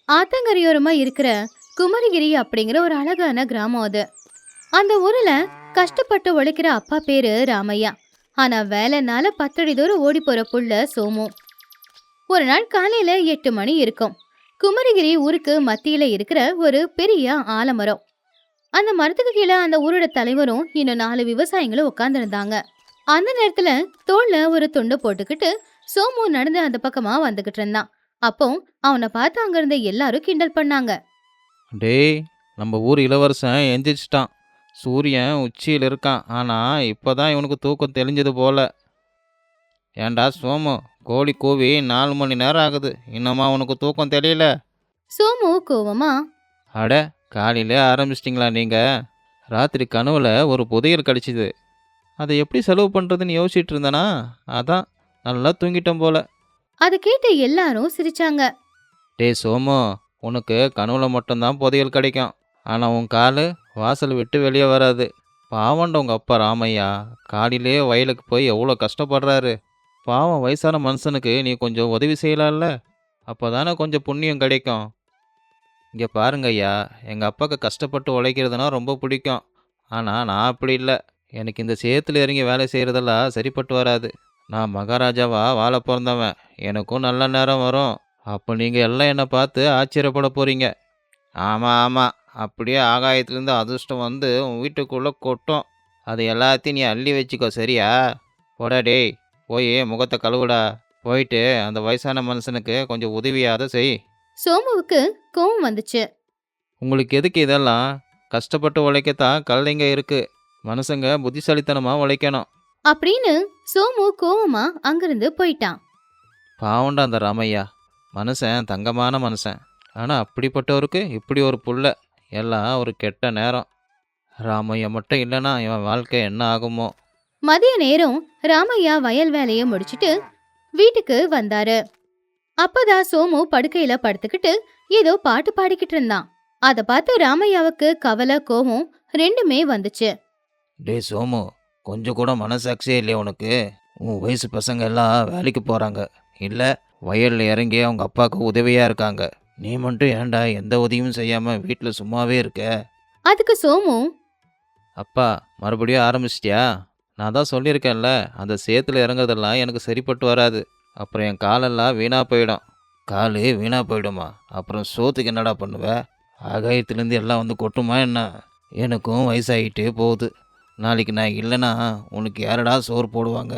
ஆத்தங்கரையோரமா இருக்கிற குமரிகிரி அப்படிங்கிற ஒரு அழகான கிராமம் அது. அந்த ஊர்ல கஷ்டப்பட்டு உழைக்கிற அப்பா பேரு ராமையா. ஆனா வேலைனால 10 அடி தூரம் ஓடி போற புள்ள சோமு. ஒரு நாள் காலையில 8 மணி இருக்கும். குமரிகிரி ஊருக்கு மத்தியில இருக்கிற ஒரு பெரிய ஆலமரம். அந்த மரத்துக்கு கீழே அந்த ஊரோட தலைவரும் இன்னும் 4 விவசாயிகளும் உட்கார்ந்து. அந்த நேரத்துல தோல்ல ஒரு துண்டு போட்டுக்கிட்டு சோமு நடந்து அந்த பக்கமா வந்துகிட்டு இருந்தான். அப்போ அவனை பார்த்து அங்க இருந்த எல்லாரும் கிண்டல் பண்ணாங்க. டேய், நம்ம ஊர் இளவரசன் எந்திரிச்சிட்டான். சூரியன் உச்சியில் இருக்கான். ஆனால் இப்போ தான் இவனுக்கு தூக்கம் தெளிஞ்சது போல. ஏன்டா சோமு, கோழி கூவி 4 மணி நேரம் ஆகுது, இன்னுமா உனக்கு தூக்கம் தெரியல? சோமு கோவமா, அட, காலையிலே ஆரம்பிச்சிட்டிங்களா நீங்கள்? ராத்திரி கனவுல ஒரு புதையல் கிடச்சிது. அதை எப்படி செலவு பண்ணுறதுன்னு யோசிச்சுட்டு இருந்தேனா, அதான் நல்லா தூங்கிட்டேன் போல. அதை கேட்டு எல்லாரும் சிரிச்சாங்க. டேய் சோமு, உனக்கு கனவுல மட்டும்தான் புதையல் கிடைக்கும். ஆனால் உன் காலு வாசல் விட்டு வெளியே வராது. பாவண்ட உங்கள் அப்பா ராமையா, காலையிலே வயலுக்கு போய் எவ்வளோ கஷ்டப்படுறாரு. பாவம் வயசான மனுஷனுக்கு நீ கொஞ்சம் உதவி செய்யலாம்ல. அப்போ தானே கொஞ்சம் புண்ணியம் கிடைக்கும். இங்கே பாருங்க ஐயா, எங்கள் அப்பாவுக்கு கஷ்டப்பட்டு உழைக்கிறதுனா ரொம்ப பிடிக்கும். ஆனால் நான் அப்படி இல்லை. எனக்கு இந்த சேத்துல இறங்கி வேலை செய்கிறதெல்லாம் சரிப்பட்டு வராது. நான் மகாராஜாவா வாழ பிறந்தவன். எனக்கும் நல்ல நேரம் வரும். அப்போ நீங்கள் எல்லாம் என்னை பார்த்து ஆச்சரியப்பட போகிறீங்க. ஆமாம் ஆமாம், அப்படியே ஆகாயத்துலேருந்து அதிர்ஷ்டம் வந்து உன் வீட்டுக்குள்ளே கொட்டும். அது எல்லாத்தையும் நீ அள்ளி வச்சுக்கோ, சரியா? போடா டேய், போய் முகத்தை கழுவுடா. போயிட்டு அந்த வயசான மனுஷனுக்கு கொஞ்சம் உதவியாத செய். சோமுவுக்கு கோவம் வந்துச்சு. உங்களுக்கு எதுக்கு இதெல்லாம்? கஷ்டப்பட்டு உழைக்கத்தான் கழுதைங்க இருக்கு. மனுஷங்க புத்திசாலித்தனமாக உழைக்கணும். அப்படின்னு சோமு கோவமா அங்கிருந்து போயிட்டான். பாவண்டா அந்த ராமையா, மனுஷன் தங்கமான மனுஷன். ஆனால் அப்படிப்பட்டவருக்கு இப்படி ஒரு புள்ள. எல்லாம் ஒரு கெட்ட நேரம். ராமையா மட்டும் இல்லைன்னா இவன் வாழ்க்கை என்ன ஆகுமோ? மதிய நேரம் ராமையா வயல் வேலைய முடிச்சிட்டு வீட்டுக்கு வந்தாரு. அப்பதான் சோமு படுக்கையில படுத்துக்கிட்டு ஏதோ பாட்டு பாடிக்கிட்டு இருந்தான். அத பார்த்து ராமையாவுக்கு கவலை கோவம் ரெண்டுமே வந்துச்சு. டே சோமு, கொஞ்சம் கூட மனசாட்சியே இல்லையா உனக்கு? உன் வயசு பசங்க எல்லாம் வேலைக்கு போகிறாங்க, இல்லை வயலில் இறங்கி அவங்க அப்பாவுக்கு உதவியாக இருக்காங்க. நீ மட்டும் ஏன்டா எந்த உதவியும் செய்யாமல் வீட்டில் சும்மாவே இருக்க? அதுக்கு சோமு, அப்பா, மறுபடியும் ஆரம்பிச்சிட்டியா? நான் தான் சொல்லியிருக்கேன்ல, அந்த சேத்துல இறங்குறதெல்லாம் எனக்கு சரிப்பட்டு வராது. அப்புறம் என் காலெல்லாம் வீணாக போயிடும். காலு வீணாக போயிடுமா? அப்புறம் சோத்துக்கு என்னடா பண்ணுவ? ஆகாயத்துலேருந்து எல்லாம் வந்து கொட்டுமா என்ன? எனக்கும் வயசாகிட்டே போகுது. நாளைக்கு நான் இல்லைன்னா உனக்கு யாரடா சோறு போடுவாங்க?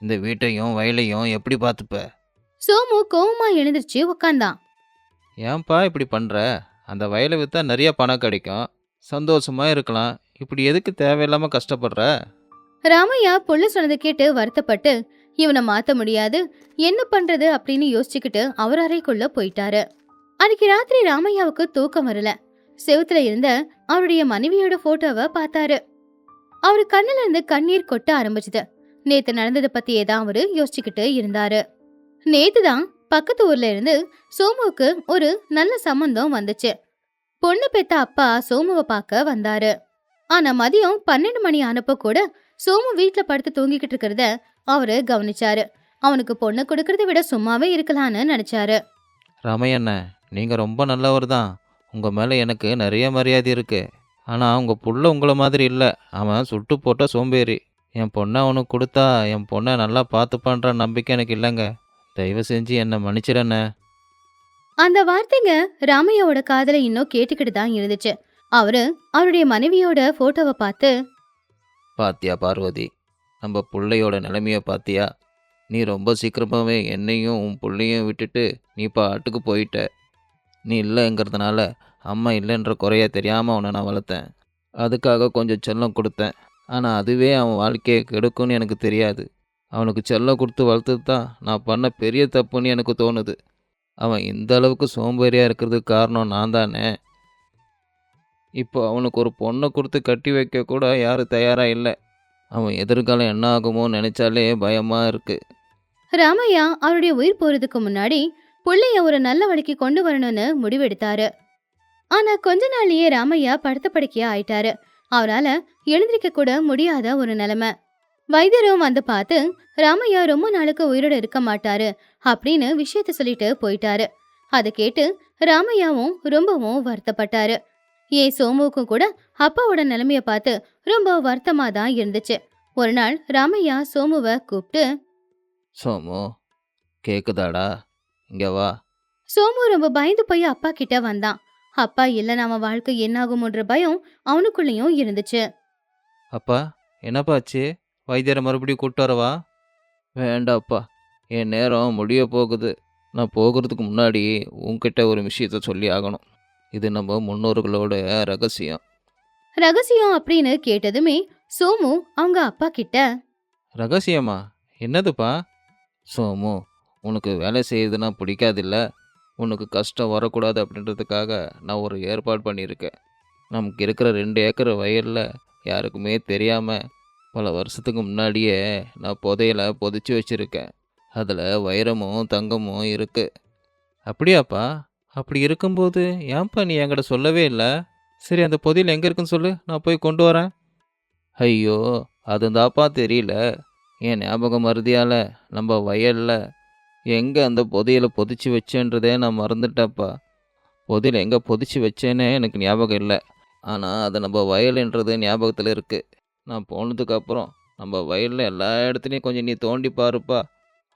இந்த வீட்டையும் வயலையும் எப்படி பார்த்துப்ப? சோமு கோவமா எழுந்திருச்சு உக்காந்தான். ஏன்பா இப்படி பண்ணுற? அந்த வயலை விற்றா நிறைய பணம் கிடைக்கும், சந்தோஷமாக இருக்கலாம். இப்படி எதுக்கு தேவையில்லாமல் கஷ்டப்படுற? ராமையா புள்ள சொன்னதை கேட்டு வருத்தப்பட்டு இவனை மாத்த முடியாது, என்ன பண்றது அப்படின்னு யோசிச்சுக்கிட்டு அவர் அறைக்குள்ள போயிட்டாரு. அன்னைக்கு ராத்திரி ராமையாவுக்கு தூக்கம் வரல. செவுத்துல இருந்த அவருடைய மனைவியோட போட்டோவை பார்த்தாரு. அவரு கண்ணுல இருந்து கண்ணீர் கொட்ட ஆரம்பிச்சது. நேத்து நடந்ததை பத்தியே தான் அவரு யோசிச்சுக்கிட்டு இருந்தாரு. நேத்துதான் பக்கத்து ஊர்ல இருந்து சோமுவுக்கு ஒரு நல்ல சம்பந்தம் வந்துச்சு. பொண்ணு பெத்த அப்பா சோமுவை பார்க்க வந்தாரு. ஆனா மதியம் 12 மணி ஆனப்ப கூட சோமு வீட்டுல படுத்து தூங்கிக்கிட்டு இருக்கிறத அவரு கவனிச்சாரு. அவனுக்கு பொண்ணு கொடுக்கறத விட சும்மாவே இருக்கலான்னு நினைச்சாரு. ராமையண்ண, நீங்கள் ரொம்ப நல்லவர் தான். உங்கள் மேலே எனக்கு நிறைய மரியாதை இருக்குது. ஆனால் உங்கள் புள்ள உங்களை மாதிரி இல்லை. அவன் சுட்டு போட்ட சோம்பேறி. என் பொண்ணை அவனுக்கு கொடுத்தா என் பொண்ணை நல்லா பார்த்துப்பான்ற நம்பிக்கை எனக்கு இல்லைங்க. தயவு செஞ்சு என்னை மன்னிச்சிடண்ணே. அந்த வார்த்தைங்க ராமையாவோட காதல இன்னும் கேட்டுக்கிட்டு தான் இருந்துச்சு. அவரு அவருடைய மனைவியோட போட்டோவை பார்த்து, பாத்தியா பார்வதி, நம்ம பிள்ளையோட நிலைமையை பாத்தியா? நீ ரொம்ப சீக்கிரமாகவே என்னையும் உன் பிள்ளையும் விட்டுட்டு நீ பாட்டுக்கு போயிட்ட. நீ இல்லைங்கிறதுனால அம்மா இல்லைன்ற குறைய தெரியாமல் அவனை நான் வளர்த்தேன். அதுக்காக கொஞ்சம் செல்லம் கொடுத்தேன். ஆனால் அதுவே அவன் வாழ்க்கையை கெடுக்கும்னு எனக்கு தெரியாது. அவனுக்கு செல்லம் கொடுத்து வளர்த்தது தான் நான் பண்ண பெரிய தப்புன்னு எனக்கு தோணுது. அவன் இந்த அளவுக்கு சோம்பேறியாக இருக்கிறதுக்கு காரணம் நான் தானே. இப்போ அவனுக்கு ஒரு பொண்ணை கொடுத்து கட்டி வைக்க கூட யாரும் தயாராக இல்லை. அவன் எதிர்காலம் என்ன ஆகுமோ நினைச்சாலே பயமாக இருக்குது. ராமையா அவருடைய உயிர் போறதுக்கு முன்னாடி புள்ளைய ஒரு நல்ல வழிக்கு கொண்டு வரணும்னு முடிவெடுத்தாரு. ஆனா கொஞ்ச நாள்லயே ராமையா படுத்த படுக்கையா ஆயிட்டாரு. அவரால எழுந்திருக்க கூட முடியாத ஒரு நிலைமை. வைத்தியரும் வந்து பார்த்து ராமையா ரொம்ப நாளுக்கு உயிரோட இருக்க மாட்டாரு அப்படின்னு விஷயத்த சொல்லிட்டு போயிட்டாரு. அதை கேட்டு ராமையாவும் ரொம்பவும் வருத்தப்பட்டாரு. சோமுவுக்கும் கூட அப்பாவோட நிலைமைய பார்த்து ரொம்ப வருத்தமா தான் இருந்துச்சு. ஒரு நாள் ராமையா சோமுவை கூப்பிட்டு, சோமு, கேக்குதாடா? இங்க வா. சோமு ரொம்ப பயந்து போய் அப்பா கிட்ட வந்தான். அப்பா இல்ல நம்ம வாழ்க்கை என்னாகும்ன்ற பயம் அவனுக்குள்ளயும் இருந்துச்சு. அப்பா, என்னப்பாச்சு? வைத்தியரை மறுபடியும் கூட்டு வரவா? வேண்டாப்பா, என் நேரம் முடிய போகுது. நான் போகிறதுக்கு முன்னாடி உன்கிட்ட ஒரு விஷயத்த சொல்லி ஆகணும். இது நம்ம முன்னோர்களோட ரகசியம். ரகசியம் அப்படின்னு கேட்டதுமே சோமு அவங்க அப்பா கிட்ட, ரகசியமா? என்னதுப்பா? சோமு, உனக்கு வேலை செய்யுதுன்னா பிடிக்காதில்ல? உனக்கு கஷ்டம் வரக்கூடாது அப்படின்றதுக்காக நான் ஒரு ஏற்பாடு பண்ணியிருக்கேன். நமக்கு இருக்கிற 2 ஏக்கர் வயலில் யாருக்குமே தெரியாமல் பல வருஷத்துக்கு முன்னாடியே நான் புதையல புதைச்சி வச்சுருக்கேன். அதில் வைரமும் தங்கமும் இருக்குது. அப்படியாப்பா? அப்படி இருக்கும்போது ஏன்ப்பா நீ என்கிட்ட சொல்லவே இல்லை? சரி, அந்த புதையல் எங்கே இருக்குன்னு சொல்லு, நான் போய் கொண்டு வரேன். ஐயோ, அதுதான்ப்பா தெரியல. என் ஞாபகம் மறதியால் நம்ம வயலில் எங்கே அந்த புதையலை புதைச்சி வச்சேன்றதே நான் மறந்துட்டேன்ப்பா. புதையல் எங்கே புதைச்சி வச்சேனே எனக்கு ஞாபகம் இல்லை. ஆனால் அது நம்ம வயலுன்றது ஞாபகத்தில் இருக்குது. நான் போனதுக்கப்புறம் நம்ம வயலில் எல்லா இடத்துலையும் கொஞ்சம் நீ தோண்டி பாருப்பா.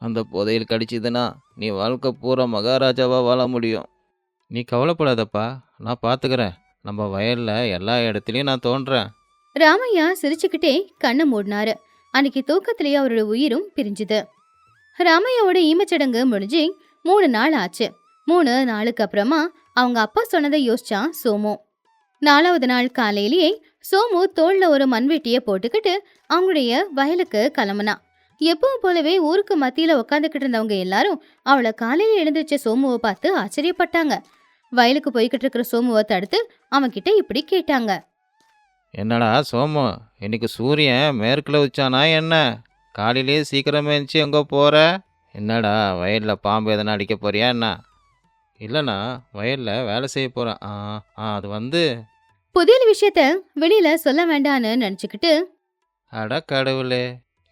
அந்த புதையல் கிடச்சிதுன்னா நீ வாழ்க்கை பூரா மகாராஜாவாக வாழ முடியும். நீ கவலைப்படாதப்பா, நான் பார்த்துக்கிறேன். நம்ம வயலில் எல்லா இடத்துலையும் நான் தோன்றேன். ராமையா சிரிச்சுக்கிட்டே கண்ணை மூடினாரு. அன்னைக்கு தூக்கத்திலேயே அவரோட உயிரும் பிரிஞ்சுது. ராமையாவோட ஈமச்சடங்கு முடிஞ்சு 3 நாள் ஆச்சு. 3 நாளுக்கு அப்புறமா அவங்க அப்பா சொன்னதை யோசிச்சான் சோமு. 4வது நாள் காலையிலேயே சோமு தோள்ல ஒரு மண்வெட்டிய போட்டுக்கிட்டு அவங்களுடைய வயலுக்கு கிளம்புனான். எப்பவும் போலவே ஊருக்கு மத்தியில உட்காந்துக்கிட்டு இருந்தவங்க எல்லாரும் அவளை காலையில எழுந்திருச்ச சோமுவை பார்த்து ஆச்சரியப்பட்டாங்க. வயலுக்கு போய்கிட்டு இருக்கிற சோமுவை தடுத்து அவன் கிட்ட இப்படி கேட்டாங்க. என்னடா சோமு, இன்னைக்கு சூரியன் மேற்கில் வச்சானா என்ன? காலையிலேயே சீக்கிரமே எழுந்துச்சி எங்கே போகிற? என்னடா, வயலில் பாம்பு எதனா அடிக்க போறியா என்ன? இல்லைண்ணா, வயலில் வேலை செய்ய போகிறேன். அது வந்து புதிய விஷயத்த வெளியில சொல்ல வேண்டான்னு நினைச்சுக்கிட்டு, அட கடவுளே,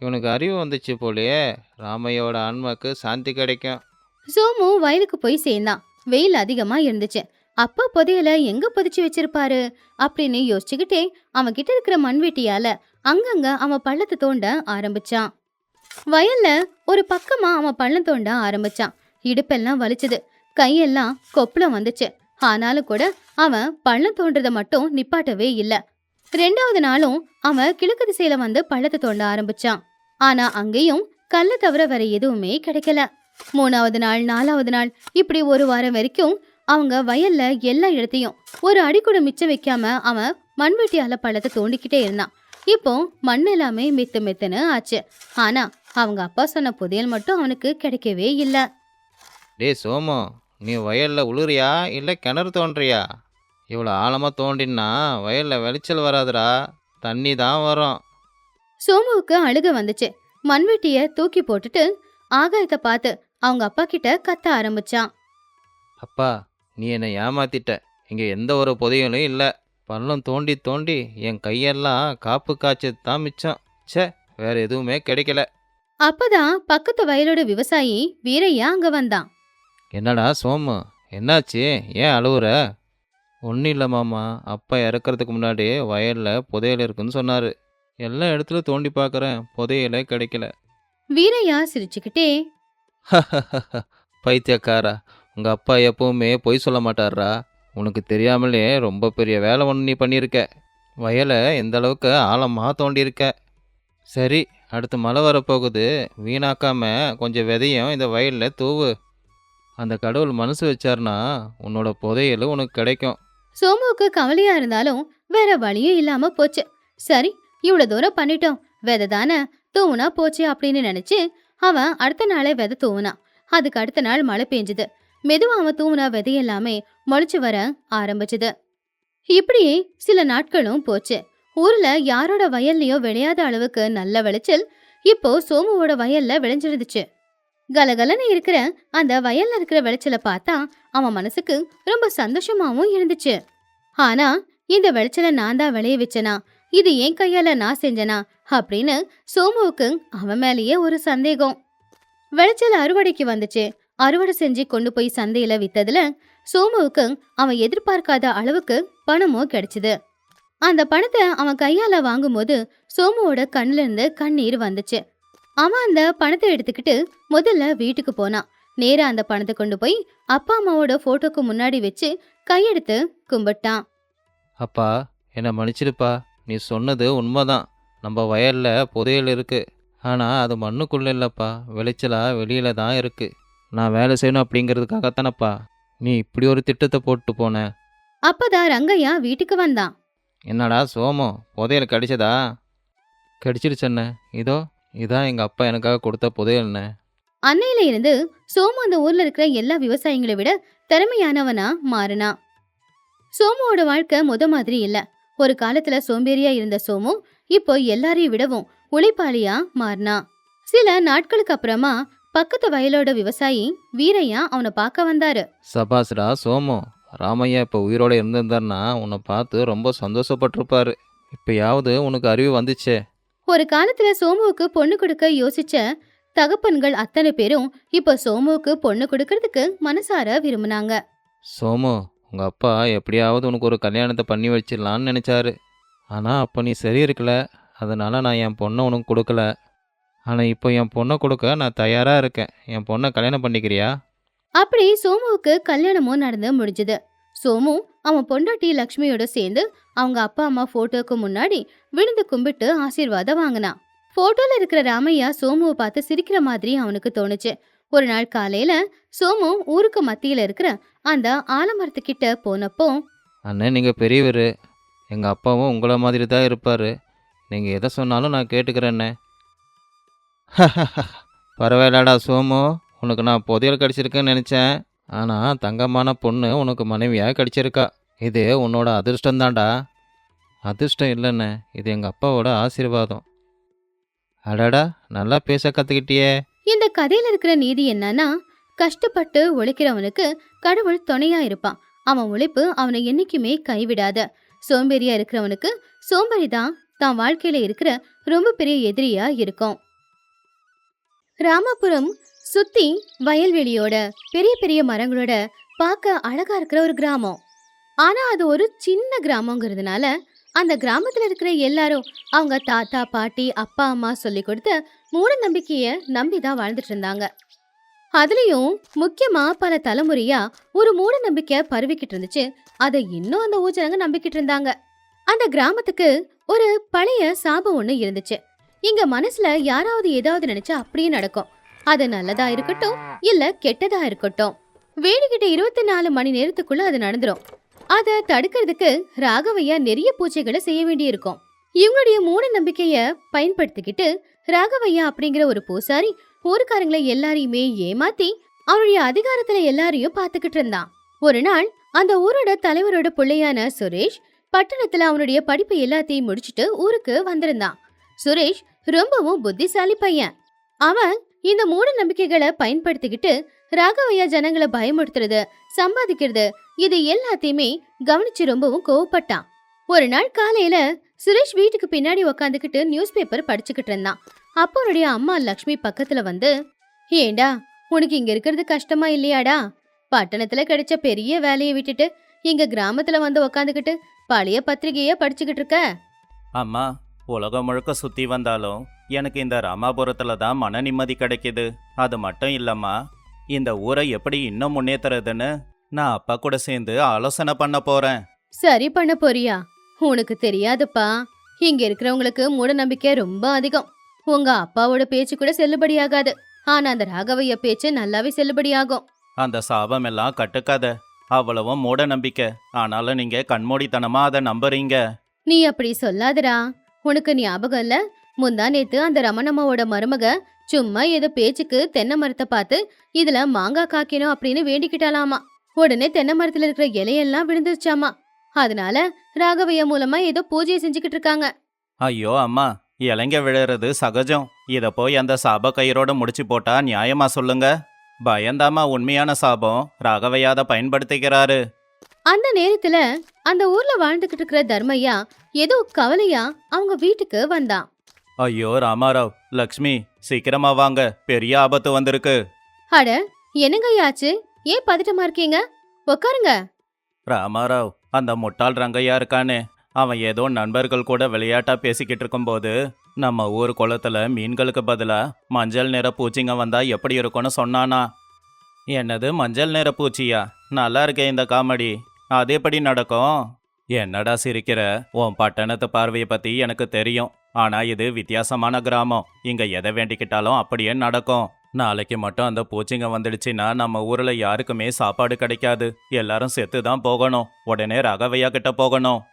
இவனுக்கு அறிவு வந்துச்சு போலயே. ராமையோட ஆன்மாக்கு சாந்தி கிடைக்கும். சோமு வயலுக்கு போய் சேர்ந்தான். வெயில் அதிகமா இருந்துச்சு. அப்பா புதையல எங்க புதைச்சு வச்சிருப்பாரு அப்படின்னு யோசிச்சுக்கிட்டே அவன் கிட்ட இருக்கிற மண்வெட்டியால அங்கங்க அவன் பள்ளத்தை தோண்ட ஆரம்பிச்சான். வயல்ல ஒரு பக்கமா அவன் பள்ளம் தோண்ட ஆரம்பிச்சான். இடுப்பெல்லாம் வலிச்சுது, கையெல்லாம் கொப்பளம் வந்துச்சு. ஆனாலும் கூட அவன் பள்ளம் தோன்றத மட்டும் நிப்பாட்டவே இல்ல. 2வது நாளும் அவன் கிழக்கு திசையில வந்து பள்ளத்தை தோண்ட ஆரம்பிச்சான். ஆனா அங்கேயும் கல்ல தவிர வேற எதுவுமே கிடைக்கல. 3வது நாள், 4வது நாள், இப்படி ஒரு வாரம் வரைக்கும் அவங்க வயல்ல எல்லா இடத்தையும் ஒரு அடி கூட மிச்சம் வைக்காம அவன் மண்வெட்டியால பள்ளத்தை தோண்டிக்கிட்டே இருந்தான். இப்போ மண் எல்லாமே மெத்து மெத்துன்னு ஆச்சு. ஆனா அவங்க அப்பா சொன்ன புதையல் மட்டும் அவனுக்கு கிடைக்கவே இல்லை. டே சோமு, நீ வயலில் உழுறியா இல்லை கிணறு தோன்றியா? இவ்வளோ ஆழமாக தோண்டினா வயலில் விளைச்சல் வராதுடா, தண்ணி தான் வரும். சோமுவுக்கு அழுக வந்துச்சு. மண்வெட்டிய தூக்கி போட்டுட்டு ஆகாயத்தை பார்த்து அவங்க அப்பா கிட்ட கத்த ஆரம்பிச்சான். அப்பா, நீ என்னை ஏமாத்திட்ட. இங்கே எந்த ஒரு புதையலும் இல்லை. பள்ளம் தோண்டி தோண்டி என் கையெல்லாம் காப்பு காய்ச்சது தான் மிச்சம். ச்சே, வேற எதுவுமே கிடைக்கல. அப்பதான் பக்கத்து வயலோட விவசாயி வீரையா அங்க வந்தான். என்னடா சோமு, என்னாச்சு? ஏன் அழுவுற? ஒன்றும் இல்லை மாமா, அப்பா இறக்கறதுக்கு முன்னாடி வயலில் புதையல் இருக்குன்னு சொன்னார். எல்லா இடத்துலையும் தோண்டி பார்க்குறேன், புதையலே கிடைக்கல. வீரையா சிரிச்சுக்கிட்டே, பைத்தியக்காரா, உங்கள் அப்பா எப்பவுமே பொய் சொல்ல மாட்டாரா? உனக்கு தெரியாமலே ரொம்ப பெரிய வேலை ஒன்று நீ பண்ணியிருக்க. வயலை எந்த அளவுக்கு ஆழமாக தோண்டியிருக்க. சரி, அடுத்து மழை வரப்போகுது. வீணாக்காம கொஞ்சம் விதையும் இந்த வயலில் தூவு. அந்த கடவுள் மனசு வச்சார்னா உன்னோட புதையல் உனக்கு கிடைக்கும். சோமுவுக்கு கவலையா இருந்தாலும் வேற வழியும் இல்லாம போச்சு. சரி, இவ்வளவு தூரம் பண்ணிட்டோம், விதை தானே, தூவுனா போச்சு அப்படின்னு நினைச்சு அவன் அடுத்த நாளே விதை தூவுனான். அதுக்கு அடுத்த நாள் மழை பெஞ்சுது. மெதுவா அவன் தூவுனா விதை எல்லாமே முளைச்சு வர ஆரம்பிச்சுது. இப்படியே சில நாட்களும் போச்சு. ஊர்ல யாரோட வயல்லையோ விளையாத அளவுக்கு நல்ல விளைச்சல் இப்போ சோமுவோட வயல்ல விளைஞ்சிருந்துச்சு. கலகலன்னு இருக்கிற அந்த வயல்ல இருக்கிற விளைச்சலை பார்த்தா அவன் மனசுக்கு ரொம்ப சந்தோஷமாவும் இருந்துச்சு. ஆனா இந்த விளைச்சலை நான் தான் விளைய வச்சனா, இது என் கையால நான் செஞ்சனா அப்படின்னு சோமுவுக்கு அவன் மேலேயே ஒரு சந்தேகம். விளைச்சல் அறுவடைக்கு வந்துச்சு. அறுவடை செஞ்சு கொண்டு போய் சந்தையில வித்ததுல சோமுவுக்கு அவன் எதிர்பார்க்காத அளவுக்கு பணமும் கிடைச்சது. அந்த பணத்தை அவன் கையால வாங்கும்போது சோமுவோட கண்ணுல இருந்து கண்ணீர் வந்துச்சு. அவன் அந்த பணத்தை எடுத்துக்கிட்டு முதல்ல வீட்டுக்கு போனான். நேரா அந்த பணத்தை கொண்டு போய் அப்பா அம்மாவோட போட்டோக்கு முன்னாடி வச்சு கையெடுத்து கும்பிட்டான். அப்பா, என்னை மன்னிச்சிடுப்பா. நீ சொன்னது உண்மைதான். நம்ம வயல்ல புதையல் இருக்கு. ஆனால் அது மண்ணுக்குள்ளே இல்லைப்பா, விளைச்சலா வெளியில தான் இருக்கு. நான் வேலை செய்யணும் அப்படிங்கிறதுக்காகத்தானப்பா நீ இப்படி ஒரு திட்டத்தை போட்டு போன. அப்பதான் ரங்கையா வீட்டுக்கு வந்தான். என்னடா சோமு, புதையல் கிடைச்சதா? கிடைச்சிருச்சண்ணே. இதோ இதான் எங்கள் அப்பா எனக்காக கொடுத்த புதையல்ண்ணே. அன்னையில இருந்து சோமு அந்த ஊர்ல இருக்கிற எல்லா விவசாயிகளை விட திறமையானவனா மாறினான். சோமுவோட வாழ்க்கை மாதிரி இல்ல. ஒரு காலத்துல சோம்பேறியா இருந்த சோமு இப்போ எல்லாரையும் விடவும் உழைப்பாளியா மாறினான். சில நாட்களுக்கு அப்புறமா பக்கத்து வயலோட விவசாயி வீரையா அவனை பார்க்க வந்தாரு. சபாஸ்டா சோமு, ராமையா இப்போ உயிரோட இருந்திருந்தாருன்னா உன்னை பார்த்து ரொம்ப சந்தோஷப்பட்டிருப்பாரு. இப்போயாவது உனக்கு அறிவு வந்துச்சே. ஒரு காலத்துல சோமுவுக்கு பொண்ணு கொடுக்க யோசிச்ச தகப்பன்கள் அத்தனை பேரும் இப்போ சோமுவுக்கு பொண்ணு கொடுக்கறதுக்கு மனசார விரும்பினாங்க. சோமு, உங்கள் அப்பா எப்படியாவது உனக்கு ஒரு கல்யாணத்தை பண்ணி வச்சிடலான்னு நினச்சாரு. ஆனால் அப்போ நீ சரி இருக்கல. அதனால் நான் என் பொண்ணை உனக்கு கொடுக்கல. ஆனால் இப்போ என் பொண்ணை கொடுக்க நான் தயாராக இருக்கேன். என் பொண்ணை கல்யாணம் பண்ணிக்கிறியா? அப்படி சோமுவுக்கு கல்யாணமும் நடந்து முடிஞ்சது. சோமு அவன் பொண்டாட்டி லக்ஷ்மியோட சேர்ந்து அவங்க அப்பா அம்மா போட்டோக்கு முன்னாடி விழுந்து கும்பிட்டு ஆசீர்வாதம் வாங்கினான். போட்டோல இருக்கிற ராமையா சோமுவை பார்த்து சிரிக்கிற மாதிரி அவனுக்கு தோணுச்சு. ஒரு நாள் காலையில சோமு ஊருக்கு மத்தியில இருக்கிற அந்த ஆலமரத்துக்கிட்ட போனப்போ, அண்ணே, நீங்கள் பெரியவர். எங்கள் அப்பாவும் உங்களை மாதிரி தான் இருப்பார். நீங்கள் எதை சொன்னாலும் நான் கேட்டுக்கிறேண்ணே. பரவாயில்லடா சோமு, உனக்கு நான் புதையல் கிடச்சிருக்குன்னு நினச்சேன். ஆனால் தங்கமான பொண்ணு உனக்கு மனைவியாக கிடச்சிருக்கா. இது உன்னோட அதிர்ஷ்டம்தான்டா. அதிர்ஷ்டம் இல்லைண்ணே, இது எங்கள் அப்பாவோட ஆசீர்வாதம். அடடா, நல்லா பேச கற்றுக்கிட்டியே. இந்த கதையில இருக்கிற நீதி என்னன்னா, கஷ்டப்பட்டு உழைக்கிறவனுக்கு கடவுள் துணையா இருப்பான். அவன் உழைப்பு அவனை என்னைக்குமே கைவிடாத. சோம்பேறியா இருக்கிறவனுக்கு சோம்பேறிதான் தான் வாழ்க்கையில இருக்கிற ரொம்ப பெரிய எதிரியா இருக்கும். ராமபுரம் சுத்தி வயல்வெளியோட பெரிய பெரிய மரங்களோட பார்க்க அழகா இருக்கிற ஒரு கிராமம். ஆனா அது ஒரு சின்ன கிராமங்கிறதுனால அந்த கிராமத்துல இருக்கிற எல்லாரும் அவங்க தாத்தா பாட்டி அப்பா அம்மா சொல்லி கொடுத்த மூட நம்பிக்கைய நம்பிதான் வாழ்ந்துட்டு இருந்தாங்க. அதுலயும் முக்கியமா பல தலைமுறையா ஒரு மூட நம்பிக்கை பரவிக்கிட்டு இருந்துச்சு. அதை இன்னும் அந்த ஊஜனங்க நம்பிக்கிட்டு இருந்தாங்க. அந்த கிராமத்துக்கு ஒரு பழைய சாபம் ஒண்ணு இருந்துச்சு. இங்க மனசுல யாராவது ஏதாவது நினைச்சா அப்படியே நடக்கும். அது நல்லதா இருக்கட்டும் இல்ல கெட்டதா இருக்கட்டும், வேடிக்கிட்ட 24 மணி நேரத்துக்குள்ள அது நடந்துரும். அதை தடுக்கிறதுக்கு ராகவையா நிறைய பூஜைகளை செய்ய வேண்டியிருக்கும். இவங்களுடைய மூட நம்பிக்கைய பயன்படுத்திக்கிட்டு ராகவையா அப்படிங்கிற ஒரு பூசாரி ஊருக்காரங்களை எல்லாரையுமே ஏமாத்தி அவனுடைய அதிகாரத்துல எல்லாரையும் பாத்துக்கிட்டு இருந்தான். ஒரு நாள் அந்த ஊரோட தலைவரோட பிள்ளையான சுரேஷ் பட்டணத்துல அவனுடைய படிப்பு எல்லாத்தையும் முடிச்சுட்டு ஊருக்கு வந்திருந்தான். சுரேஷ் ரொம்பவும் புத்திசாலி பையன். அவன் இந்த மூட நம்பிக்கைகளை பயன்படுத்திக்கிட்டு ராகவையா ஜனங்களை பயமுறுத்துறது, சம்பாதிக்கிறது, இது எல்லாத்தையுமே கவனிச்சு ரொம்பவும் கோவப்பட்டான். ஒரு நாள் காலையில சுரேஷ் வீட்டுக்கு பின்னாடி உக்காந்துக்கிட்டு நியூஸ் பேப்பர் படிச்சுக்கிட்டு இருந்தான். அப்போ அவனுடைய அம்மா லக்ஷ்மி பக்கத்துல வந்து, ஏண்டா உனக்கு இங்க இருக்கிறது கஷ்டமா இல்லையாடா? பட்டணத்துல கிடைச்ச பெரிய வேலையை விட்டுட்டு இங்க கிராமத்துல வந்து உக்காந்துக்கிட்டு பழைய பத்திரிகைய படிச்சுக்கிட்டு இருக்க. அம்மா, உலகம் முழுக்க சுற்றி வந்தாலும் எனக்கு இந்த ராமாபுரத்தில் தான் மன நிம்மதி கிடைக்குது. அது மட்டும் இல்லைம்மா, இந்த ஊரை எப்படி இன்னும் முன்னேற்றுறதுன்னு நான் அப்பா கூட சேர்ந்து ஆலோசனை பண்ண போகிறேன். சரி பண்ண போறியா? உனக்கு தெரியாதுப்பா, இங்க இருக்கிறவங்களுக்கு மூட நம்பிக்கை ரொம்ப அதிகம். உங்க அப்பாவோட பேச்சு கூட செல்லுபடியாகாது. ஆனா அந்த ராகவைய பேச்சு நல்லாவே செல்லுபடியாகும். அந்த சாபம் எல்லாம் கட்டுக்காத, அவ்வளவும் மூட நம்பிக்கை. ஆனாலும் நீங்கள் கண்மூடித்தனமா அதை நம்புறீங்க. நீ அப்படி சொல்லாதடா. உனக்கு ஞாபகம் இல்ல, முந்தா நேத்து அந்த ரமணம்மாவோட மருமக சும்மா ஏதோ பேச்சுக்கு தென்னை மரத்தை பார்த்து இதுல மாங்காய் காய்க்கணும் அப்படின்னு வேண்டிக்கிட்டாலாமா. உடனே தென்னை மரத்துல இருக்கிற இலையெல்லாம் விழுந்துருச்சாமா. அதனால ராகவையா மூலமா ஏதோ பூஜையை செஞ்சுக்கிட்டு இருக்காங்க. ஐயோ அம்மா, இலைங்க விழுறது சகஜம். இதை போய் அந்த சாப கயிறோட முடிச்சு போட்டா நியாயமா சொல்லுங்க? பயந்தாமா உண்மையான சாபம். ராகவையாத பயன்படுத்திக்கிறாரு. அந்த நேரத்துல அந்த ஊர்ல வாழ்ந்துகிட்டு இருக்கிற தர்மையா ஏதோ கவலையா அவங்க வீட்டுக்கு வந்தான். ஐயோ ராமாராவ், லக்ஷ்மி, சீக்கிரமா வாங்க, பெரிய ஆபத்து வந்திருக்கு. அட, என்னங்க ஆச்சு? ஏன் பதட்டமா இருக்கீங்க? உட்காருங்க. ராமாராவ், அந்த முட்டாள் ரங்கையா இருக்கானே, அவன் ஏதோ நண்பர்கள் கூட விளையாட்டா பேசிக்கிட்டு இருக்கும்போது நம்ம ஊர் குளத்துல மீன்களுக்கு பதிலா மஞ்சள் நிற பூச்சிங்க வந்தா எப்படி இருக்கும்னு சொன்னானா. என்னது மஞ்சள் நிற பூச்சியா? நல்லா இருக்கே இந்த காமெடி. அது எப்படி நடக்கும்? என்னடா சிரிக்கிற? உன் பட்டணத்து பார்வையை பத்தி எனக்கு தெரியும். ஆனா இது வித்தியாசமான கிராமம். இங்க எதை வேண்டிக்கிட்டாலும் அப்படியே நடக்கும். நாளைக்கு மட்டும் அந்த பூச்சிங்க வந்துடுச்சுன்னா நம்ம ஊர்ல யாருக்குமே சாப்பாடு கிடைக்காது. எல்லாரும் செத்து தான் போகணும். உடனே ராகவையா கிட்ட போகணும்.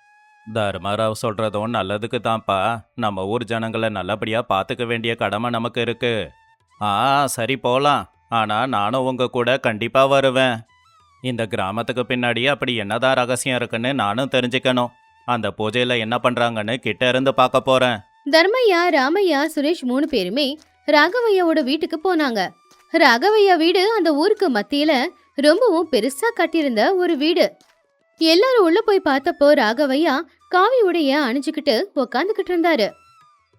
தர்மராவ் சொல்றதும் நல்லதுக்கு தான்ப்பா. நம்ம ஊர் ஜனங்களை நல்லபடியா பார்த்துக்க வேண்டிய கடமை நமக்கு இருக்கு. ஆ, சரி போலாம். ஆனா நானும் உங்க கூட கண்டிப்பா வருவேன். இந்த கிராமத்துக்கு பின்னாடி அப்படி என்னதான் ரகசியம் இருக்குன்னு நானும் தெரிஞ்சுக்கணும். அந்த பூஜையில என்ன பண்றாங்கன்னு கிட்ட இருந்து பார்க்க போறேன். தர்மையா, ராமையா, சுரேஷ் 3 பேருமே ராகவையாவோட வீட்டுக்கு போனாங்க. ராகவையா வீடு அந்த ஊருக்கு மத்தியில ரொம்பவும் பெருசா கட்டியிருந்த ஒரு வீடு. எல்லாரும் உள்ள போய் பார்த்தப்போ ராகவையா காவி உடைய அணிஞ்சுக்கிட்டு உக்காந்துக்கிட்டு இருந்தாரு.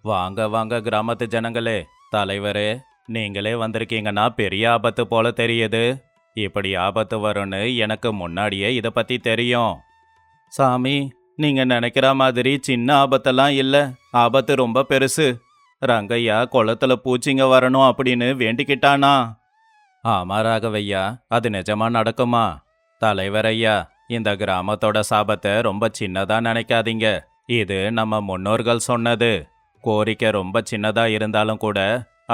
வாங்க வாங்க கிராமத்து ஜனங்களே. தலைவரே, நீங்களே வந்திருக்கீங்கன்னா பெரிய ஆபத்து போல தெரியுது. இப்படி ஆபத்து வரும்னு எனக்கு முன்னாடியே இதை பத்தி தெரியும். சாமி, நீங்க நினைக்கிற மாதிரி சின்ன ஆபத்தெல்லாம் இல்ல. ஆபத்து ரொம்ப பெருசு. ரங்கையா குளத்துல பூச்சிங்க வரணும் அப்படின்னு வேண்டிக்கிட்டானா? ஆமா ராகவையா, அது நிஜமா நடக்குமா? தலைவர் ஐயா, இந்த கிராமத்தோட சாபத்தை ரொம்ப சின்னதா நினைக்காதீங்க. இது நம்ம முன்னோர்கள் சொன்னது. கோரிக்கை ரொம்ப சின்னதா இருந்தாலும் கூட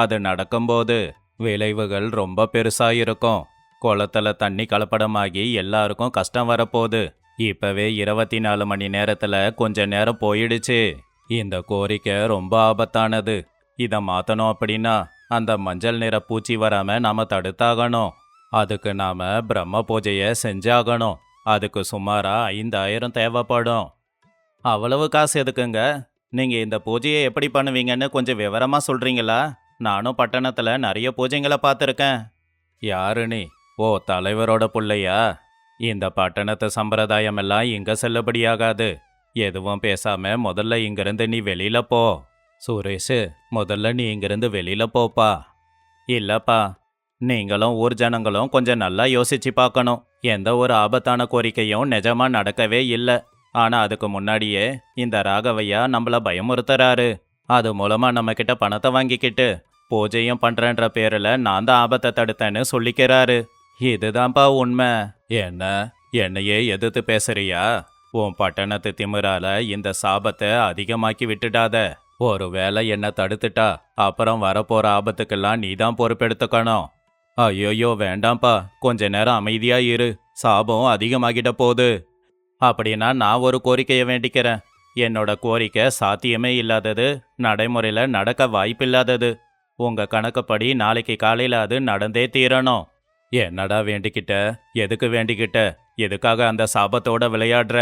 அது நடக்கும்போது விளைவுகள் ரொம்ப பெருசா இருக்கும். குளத்துல தண்ணி கலப்படமாகி எல்லாருக்கும் கஷ்டம் வரப்போகுது. இப்பவே 24 மணி நேரத்துல கொஞ்ச நேரம் போயிடுச்சு. இந்த கோரிக்கை ரொம்ப ஆபத்தானது. இதை மாத்தணும் அப்படின்னா அந்த மஞ்சள் நிற பூச்சி வராம நாம தடுத்தாகணும். அதுக்கு நாம பிரம்ம பூஜையை செஞ்சாகணும். அதுக்கு சுமாரா 5000 தேவைப்படும். அவ்வளவு காசு எதுக்குங்க? நீங்க இந்த பூஜையை எப்படி பண்ணுவீங்கன்னு கொஞ்சம் விவரமா சொல்றீங்களா? நானும் பட்டணத்துல நிறைய பூஜைங்களை பார்த்துருக்கேன். யாரு நீ? ஓ, தலைவரோட புள்ளையா? இந்த பட்டணத்து சம்பிரதாயம் எல்லாம் இங்க செல்லுபடியாகாது. எதுவும் பேசாம முதல்ல இங்கிருந்து நீ வெளியில போ. சுரேஷ், முதல்ல நீ இங்கிருந்து வெளியில போப்பா. இல்லப்பா, நீங்களும் ஊர் ஜனங்களும் கொஞ்சம் நல்லா யோசிச்சு பார்க்கணும். எந்த ஒரு ஆபத்தான கோரிக்கையும் நிஜமா நடக்கவே இல்லை. ஆனா அதுக்கு முன்னாடியே இந்த ராகவையா நம்மள பயமுறுத்துறாரு. அது மூலமா நம்ம கிட்ட பணத்தை வாங்கிக்கிட்டு பூஜையும் பண்றேன்ற பேர்ல நான் தான் ஆபத்தை தடுத்தேன்னு சொல்லிக்கிறாரு. இதுதான்ப்பா உண்மை. என்ன, என்னையே எதிர்த்து பேசுறியா? உன் பட்டணத்து திமிரால இந்த சாபத்தை அதிகமாக்கி விட்டுடாத. ஒருவேளை என்ன தடுத்துட்டா அப்புறம் வரப்போற ஆபத்துக்கெல்லாம் நீதான் பொறுப்பெடுத்துக்கணும். ஐயோயோ, வேண்டாம்ப்பா, கொஞ்ச நேரம் அமைதியா இரு. சாபம் அதிகமாகிட போகுது. அப்படின்னா நான் ஒரு கோரிக்கையை வேண்டிக்கிறேன். என்னோட கோரிக்கை சாத்தியமே இல்லாதது, நடைமுறையில நடக்க வாய்ப்பில்லாதது. உங்க கணக்குப்படி நாளைக்கு காலையில அது நடந்தே தீரணும். என்னடா வேண்டிக்கிட்ட? எதுக்கு வேண்டிக்கிட்ட? எதுக்காக அந்த சாபத்தோட விளையாடுற?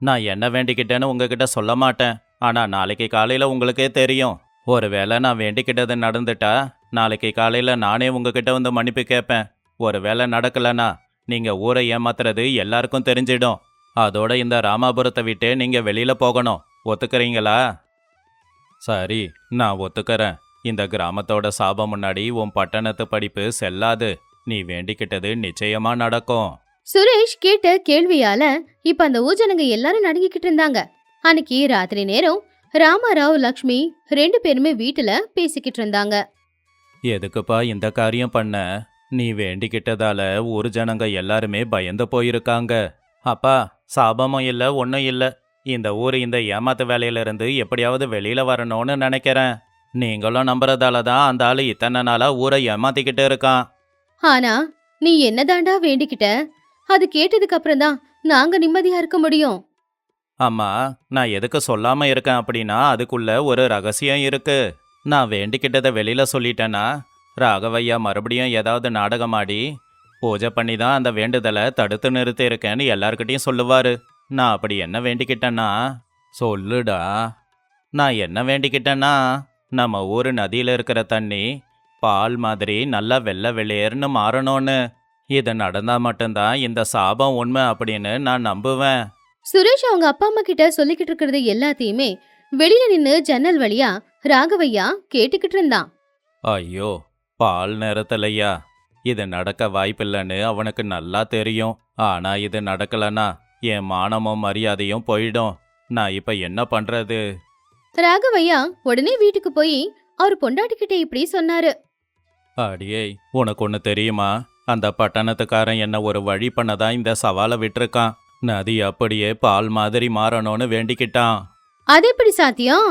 நான் என்ன வேண்டிக்கிட்டேன்னு உங்ககிட்ட சொல்ல மாட்டேன். ஆனா நாளைக்கு காலையில உங்களுக்கே தெரியும். ஒருவேளை நான் வேண்டிக்கிட்டது நடந்துட்டா நாளைக்கு காலையில நானே உங்ககிட்ட வந்து மன்னிப்பு கேட்பேன். ஒருவேளை நடக்கலனா நீங்க ஊரை ஏமாத்துறது எல்லாருக்கும் தெரிஞ்சிடும். அதோட இந்த ராமாபுரத்தை விட்டு நீங்க வெளியில போகணும். ஒத்துக்கிறீங்களா? சரி, நான் ஒத்துக்கிறேன். இந்த கிராமத்தோட சாபம் முன்னாடி உன் பட்டணத்து படிப்பு செல்லாது. நீ வேண்டிக்கிட்டது நிச்சயமா நடக்கும். சுரேஷ் கேட்ட கேள்வியால இப்ப அந்த ஊஜனங்க எல்லாரும் நடுங்கிக்கிட்டு இருந்தாங்க. அன்னைக்கு ராத்திரி நேரம் ராமாராவ், லக்ஷ்மி 2 பேருமே வீட்டுல பேசிக்கிட்டு இருந்தாங்க. எதுக்குப்பா இந்த காரியம் பண்ண? நீ வேண்டிக்கிட்டதால ஊர் ஜனங்க எல்லாருமே பயந்து போயிருக்காங்க. அப்பா, சாபமும் இல்ல, ஒன்றும் இல்ல. இந்த ஊர் இந்த ஏமாத்து வேலையிலிருந்து எப்படியாவது வெளியில வரணும்னு நினைக்கிறேன். நீங்களும் நம்புறதால தான் அந்த ஆளு இத்தனை நாளா ஊரை ஏமாத்திக்கிட்டு இருக்கான். ஆனா நீ என்னதாண்டா வேண்டிக்கிட்ட? அது கேட்டதுக்கு அப்புறம் தான் நாங்க நிம்மதியா இருக்க முடியும். அம்மா, நான் எதுக்கு சொல்லாம இருக்கேன் அப்படின்னா அதுக்குள்ள ஒரு ரகசியம் இருக்கு. நான் வேண்டிக்கிட்டதை வெளியில சொல்லிட்டேன்னா ராகவையா மறுபடியும் ஏதாவது நாடகமாடி பூஜை பண்ணி தான் அந்த வேண்டுதலை தடுத்து நிறுத்தி இருக்கேன்னு எல்லார்கிட்டையும் சொல்லுவாரு. நான் அப்படி என்ன வேண்டிக்கிட்டேன்னா? சொல்லுடா. நான் என்ன வேண்டிக்கிட்டேன்னா, நம்ம ஊர் நதியில இருக்கிற தண்ணி பால் மாதிரி நல்லா வெள்ளை வெளியேறுன்னு மாறணும்னு. இது நடந்தா மட்டும்தான் இந்த சாபம் உண்மை அப்படின்னு நான் நம்புவேன். சுரேஷ் அவங்க அப்பா அம்மா கிட்ட சொல்லிக்கிட்டு இருக்கிறது எல்லாத்தையுமே வெளியில நின்னு ஜன்னல் வழியா ராகவையா கேட்டுக்கிட்டு இருந்தான். ஐயோ, பால் நேரத்திலையா? இது நடக்க வாய்ப்பில்லைன்னு அவனுக்கு நல்லா தெரியும். ஆனா இது நடக்கலன்னா என் மானமும் மரியாதையும் போயிடும். நான் இப்ப என்ன பண்றது? ராகவையா உடனே வீட்டுக்கு போய் அவர் பொண்டாட்டிக்கிட்ட இப்படி சொன்னாரு. அடியே, உனக்கு ஒன்று தெரியுமா? அந்த பட்டணத்துக்காரன் என்ன ஒரு வழி பண்ணதான் இந்த சவாலை விட்டிருக்கான். நதி அப்படியே பால் மாதிரி மாறணும்னு வேண்டிக்கிட்டான். அது எப்படி சாத்தியம்?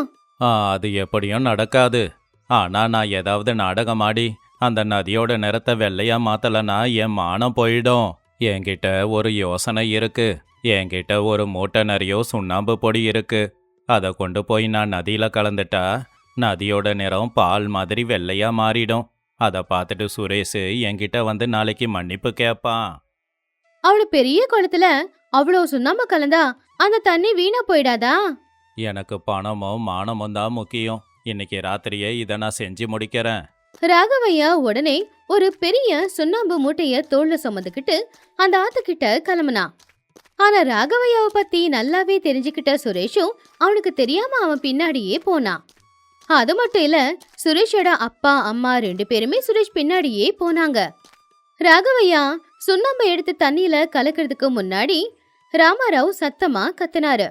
அது எப்படியும் நடக்காது. ஆனா நான் ஏதாவது நாடகம் ஆடி அந்த நதியோட நிறத்தை வெள்ளையா மாத்தலனா என் மானம் போயிடும். என்கிட்ட ஒரு யோசனை இருக்கு. என்கிட்ட ஒரு மூட்டை நிறைய சுண்ணாம்பு பொடி இருக்கு. அதை கொண்டு போய் நான் நதியில கலந்துட்டா நதியோட நிறம் பால் மாதிரி வெள்ளையா மாறிடும். அதை பார்த்துட்டு சுரேஷ் என்கிட்ட வந்து நாளைக்கு மன்னிப்பு கேட்பான். அவளு பெரிய குளத்துல அவ்வளவு சுண்ணாம்பு கலந்தா அந்த தண்ணி வீணா போயிடாதா? எனக்கு பணமும் மானமும் தான் முக்கியம். இன்னைக்கு ராத்திரியே இதை நான் செஞ்சு முடிக்கிறேன். ராகவையா உடனே ஒரு பெரிய சுண்ணாம்பு மூட்டைய தோல்ல சுமந்துக்கிட்டு அந்த ஆத்துக்கிட்ட கிளம்புனா. ஆனா ராகவையாவை பத்தி நல்லாவே தெரிஞ்சுக்கிட்ட சுரேஷும் அவனுக்கு தெரியாம அவன் பின்னாடியே போனான். அது மட்டும் இல்ல, சுரேஷோட அப்பா அம்மா 2 பேருமே சுரேஷ் பின்னாடியே போனாங்க. ராகவையா சுண்ணாம்பை எடுத்து தண்ணியில கலக்கிறதுக்கு முன்னாடி ராமாராவ் சத்தமா கத்துனாரு.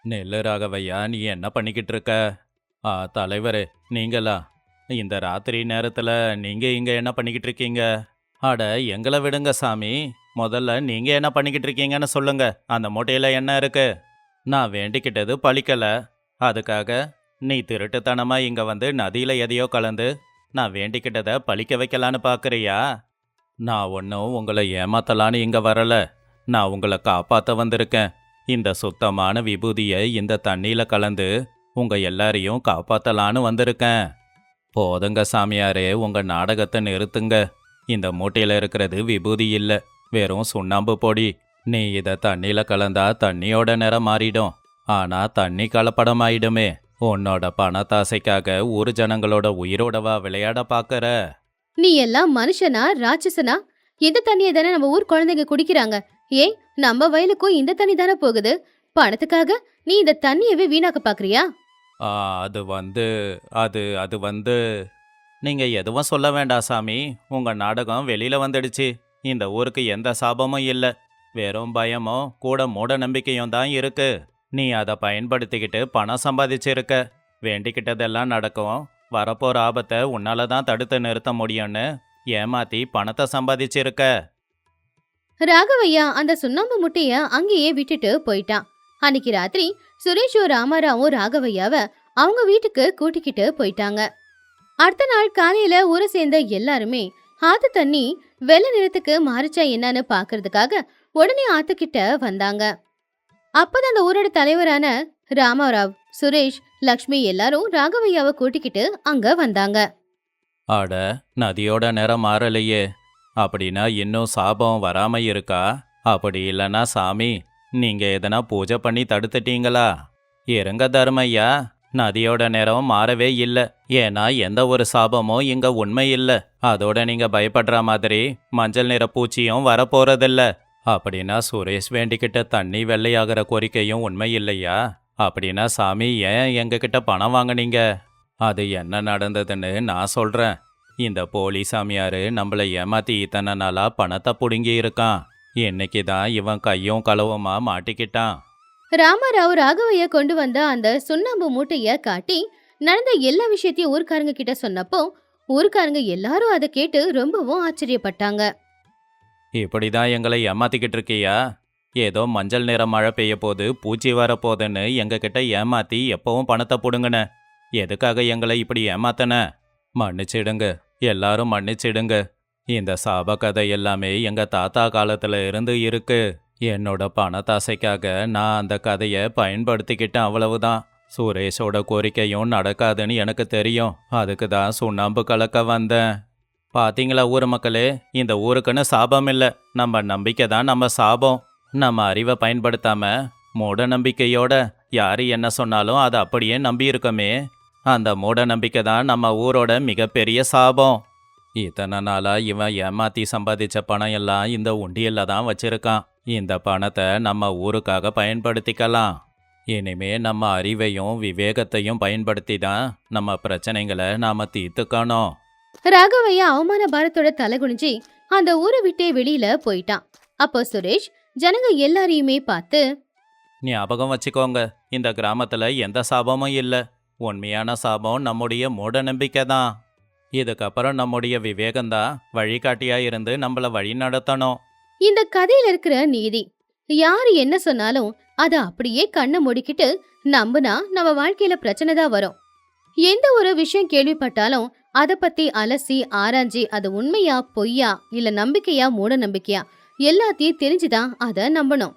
நெல்லு ராகவையா, நீ என்ன பண்ணிக்கிட்டு இருக்க? தலைவரே, நீங்களா? இந்த ராத்திரி நேரத்துல நீங்க இங்க என்ன பண்ணிக்கிட்டு இருக்கீங்க? அட, எங்களை விடுங்க சாமி. முதல்ல நீங்க என்ன பண்ணிக்கிட்டு இருக்கீங்கன்னு சொல்லுங்க. அந்த மூட்டையில என்ன இருக்கு? நான் வேண்டிக்கிட்டது பழிக்கல. அதுக்காக நீ திருட்டுத்தனமா இங்க வந்து நதியில எதையோ கலந்து நான் வேண்டிக்கிட்டதை பழிக்க வைக்கலான்னு பாக்குறியா? நான் ஒன்றும் உங்களை ஏமாத்தலான்னு இங்க வரல. நான் உங்களை காப்பாத்த வந்திருக்கேன். இந்த சுத்தமான விபூதியை இந்த தண்ணியில கலந்து உங்க எல்லாரையும் காப்பாத்தலான்னு வந்திருக்கேன். போதுங்க சாமியாரே, உங்க நாடகத்தை நிறுத்துங்க. இந்த மூட்டையில இருக்கிறது விபூதி இல்ல, வெறும் சுண்ணாம்பு பொடி. நீ இத தண்ணியில கலந்தா தண்ணியோட நிறம் மாறிடும். ஆனா தண்ணி கலப்படம் ஆயிடுமே. உன்னோட பணத்தாசைக்காக ஊர் ஜனங்களோட உயிரோடவா விளையாட பாக்கற? நீ எல்லாம் மனுஷனா ராட்சசனா? இந்த தண்ணியை தானே நம்ம ஊர் குழந்தைங்க குடிக்கிறாங்க. ஏன் நம்ம வயலுக்கும் இந்த தண்ணி தானே போகுது? பணத்துக்காக நீ இந்த தண்ணியவே வீணாக்க பாக்குறியா? அது வந்து நீங்க எதுவும் சொல்ல வேண்டாம் சாமி. உங்க நாடகம் வெளியில வந்துடுச்சு. இந்த ஊருக்கு எந்த சாபமும் இல்ல, வெறும் பயமும் கூட மூட நம்பிக்கையும் தான் இருக்கு. நீ அதை பயன்படுத்திக்கிட்டு பணம் சம்பாதிச்சிருக்க. வேண்டிக்கிட்டதெல்லாம் நடக்கும். வரப்போற ஆபத்தை உன்னால தான் தடுத்து நிறுத்த முடியும்னு ஏமாத்தி பணத்தை சம்பாதிச்சிருக்க. ராகவையா அந்த சுண்ணாம்பு முட்டைய அங்கேயே விட்டுட்டு போயிட்டான். அன்னைக்கு ராத்திரி சுரேஷும் ராமாராவும் ராகவையாவ அவங்க வீட்டுக்கு கூட்டிக்கிட்டு போயிட்டாங்க. அடுத்த நாள் காலையில ஊரை சேர்ந்த எல்லாருமே ஆத்து தண்ணி வெள்ளை நிறத்துக்கு மாறிச்சா என்னன்னு பாக்குறதுக்காக உடனே ஆத்துக்கிட்ட வந்தாங்க. அப்பதான் அந்த ஊரோட தலைவரான ராமாராவ், சுரேஷ், லக்ஷ்மி எல்லாரும் ராகவையாவை கூட்டிக்கிட்டு அங்க வந்தாங்க. அட, நதியோட நிறம் மாறலையே. அப்படின்னா இன்னும் சாபம் வராம இருக்கா? அப்படி இல்லைன்னா சாமி, நீங்க எதனா பூஜை பண்ணி தடுத்துட்டீங்களா? இருங்க தர்மையா, நதியோட நிறம் மாறவே இல்லை. ஏன்னா எந்த ஒரு சாபமும் இங்க உண்மை இல்லை. அதோட நீங்க பயப்படுற மாதிரி மஞ்சள் நிற பூச்சியும் வரப்போறதில்ல. அப்படின்னா சுரேஷ் வேண்டிக்கிட்ட தண்ணி வெள்ளையாகிற கோரிக்கையும் உண்மை இல்லையா? அப்படின்னா சாமி, ஏன் எங்ககிட்ட பணம் வாங்குனீங்க? அது என்ன நடந்ததுன்னு நான் சொல்றேன். இந்த போலி சாமியாரு நம்மளை ஏமாத்தி இத்தனை நாளா பணத்தை புடுங்கி இருக்கான். இன்னைக்கு தான் இவன் கையும் களவுமா மாட்டிக்கிட்டான். ராமாராவ் ராகவையா கொண்டு வந்த அந்த சுண்ணாம்பு மூட்டைய காட்டி நடந்த எல்லா விஷயத்தையும் ஊர்க்காரங்க கிட்ட சொன்னப்போ ஊர்க்காரங்க எல்லாரும் அதை கேட்டு ரொம்பவும் ஆச்சரியப்பட்டாங்க. இப்படிதான் எங்களை ஏமாத்திக்கிட்டு இருக்கியா? ஏதோ மஞ்சள் நிற மழை பெய்ய போது பூச்சி வரப்போதுன்னு எங்ககிட்ட ஏமாத்தி எப்பவும் பணத்தை புடுங்கின. எதுக்காக எங்களை இப்படி ஏமாத்தன? மன்னிச்சிடுங்க, எல்லாரும் மன்னிச்சிடுங்க. இந்த சாப கதை எல்லாமே எங்க தாத்தா காலத்துல இருந்து இருக்கு. என்னோட பணத்தாசைக்காக நான் அந்த கதையை பயன்படுத்திக்கிட்டேன், அவ்வளவுதான். சுரேஷோட கோரிக்கையும் நடக்காதுன்னு எனக்கு தெரியும். அதுக்கு தான் சுண்ணாம்பு கலக்க வந்தேன். பாத்தீங்களா ஊர் மக்களே, இந்த ஊருக்குன்னு சாபம் இல்லை, நம்ம நம்பிக்கை தான் நம்ம சாபம். நம்ம அறிவை பயன்படுத்தாம மூட நம்பிக்கையோட யாரு என்ன சொன்னாலும் அதை அப்படியே நம்பி இருக்கோமே, அந்த மூட நம்பிக்கை தான் நம்ம ஊரோட மிகப்பெரிய சாபம். இத்தனை நாளா இவன் ஏமாத்தி சம்பாதிச்ச பணம் எல்லாம் இந்த உண்டியல்ல தான் வச்சிருக்கான். இந்த பணத்தை நம்ம ஊருக்காக பயன்படுத்திக்கலாம். இனிமே நம்ம அறிவையும் விவேகத்தையும் பயன்படுத்தி தான் நம்ம பிரச்சனைகளை நாம தீர்த்துக்கணும். ராகவையா அவமான பாரத்தோட தலை குனிஞ்சி அந்த ஊரை விட்டே வெளியில போயிட்டான். அப்போ சுரேஷ் ஜனங்க எல்லாரையுமே பார்த்து, ஞாபகம் வச்சுக்கோங்க, இந்த கிராமத்துல எந்த சாபமும் இல்ல. உண்மையான சாபம் நம்முடைய மூட நம்பிக்கை தான். இதுக்கப்புறம் நம்முடைய விவேகம்தான் வழிகாட்டியா இருந்து நம்மள வழி நடத்தணும். இந்த கதையில இருக்கிற நீதி, யாரு என்ன சொன்னாலும் அத அப்படியே கண்ணை மூடிக்கிட்டு நம்புனா நம்ம வாழ்க்கையில பிரச்சனை தான் வரும். எந்த ஒரு விஷயம் கேள்விப்பட்டாலும் அத பத்தி அலசி ஆராய்ஞ்சி அது உண்மையா பொய்யா இல்ல நம்பிக்கையா மூட நம்பிக்கையா எல்லாத்தையும் தெரிஞ்சுதான் அத நம்பணும்.